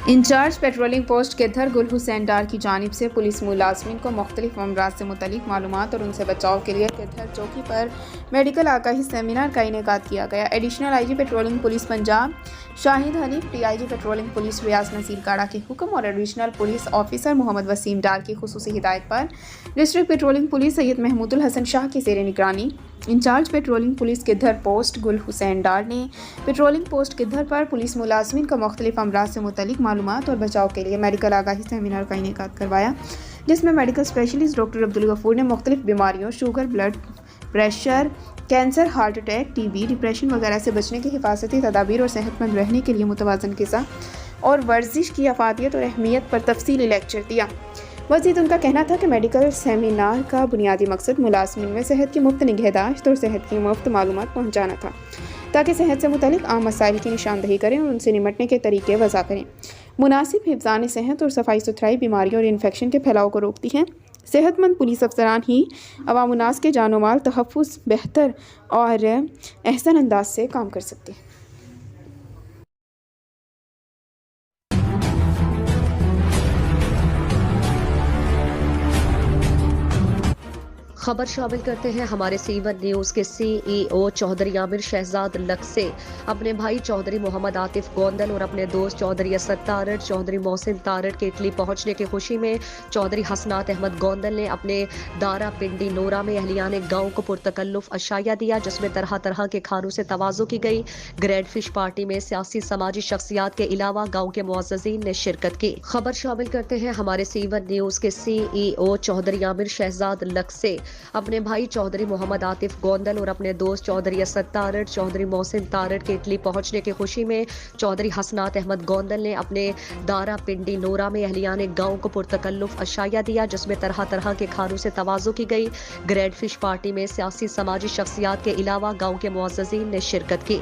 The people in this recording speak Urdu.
انچارج پیٹرولنگ پوسٹ کدھر گل حسین ڈار کی جانب سے پولیس ملازمین کو مختلف امراض سے متعلق معلومات اور ان سے بچاؤ کے لیے کدھر چوکی پر میڈیکل آگاہی سیمینار کا انعقاد کیا گیا۔ Additional I G patrolling police Punjab Shahid Hanif, D I G patrolling police Riaz Nazir Kara کے حکم اور additional police officer Muhammad Waseem Dar کی خصوصی ہدایت پر district patrolling police Syed Mahmood ul Hassan Shah کی زیر نگرانی in charge patrolling police Kadhar post Gul Hussain Dar نے پیٹرولنگ پوسٹ کدھر پر پولیس ملازمین کو مختلف امراض سے متعلق معلومات اور بچاؤ کے لیے میڈیکل آگاہی سیمینار کا انعقاد کروایا، جس میں میڈیکل اسپیشلسٹ ڈاکٹر عبدالغفور نے مختلف بیماریوں sugar, blood pressure, cancer, heart attack, T B, depression وغیرہ سے بچنے کی حفاظتی تدابیر اور صحت مند رہنے کے لیے متوازن غذا اور ورزش کی افادیت اور اہمیت پر تفصیلی لیکچر دیا۔ مزید ان کا کہنا تھا کہ میڈیکل سیمینار کا بنیادی مقصد ملازمین میں صحت کی مفت نگہداشت اور صحت کی مفت معلومات پہنچانا تھا، تاکہ صحت سے متعلق عام مسائل کی نشاندہی کریں اور ان سے نمٹنے کے طریقے وضع کریں۔ مناسب حفظان صحت اور صفائی ستھرائی بیماریوں اور انفیکشن کے پھیلاؤ کو روکتی ہے۔ صحت مند پولیس افسران ہی عوام الناس کے جان و مال تحفظ بہتر اور احسن انداز سے کام کر سکتے ہیں۔ خبر شامل کرتے ہیں ہمارے C1 نیوز کے CEO چودھری عامر شہزاد لکھ سے اپنے بھائی چودھری محمد عاطف گوندل اور اپنے دوست چودھری اسد تارڑ، چودھری محسن تارڑ کے اٹلی پہنچنے کی خوشی میں چودھری حسنات احمد گوندل نے اپنے دارا پنڈی نورا میں اہلیان گاؤں کو پرتکلف عشائیہ دیا، جس میں طرح طرح کے کھانوں سے تواضع کی گئی۔ گریڈ فش پارٹی میں سیاسی سماجی شخصیات کے علاوہ گاؤں کے معززین نے شرکت کی۔ خبر شامل کرتے ہیں ہمارے C1 نیوز کے CEO چودھری عامر شہزاد لکھ سے اپنے بھائی چودھری محمد عاطف گوندل اور اپنے دوست چودھری اسد تارڑ، چودھری محسن تارڑ کے اٹلی پہنچنے کی خوشی میں چودھری حسنات احمد گوندل نے اپنے دارا پنڈی نورا میں اہلیان گاؤں کو پرتکلف عشائیہ دیا، جس میں طرح طرح کے کھانوں سے تواضع کی گئی۔ گریڈ فش پارٹی میں سیاسی سماجی شخصیات کے علاوہ گاؤں کے معززین نے شرکت کی۔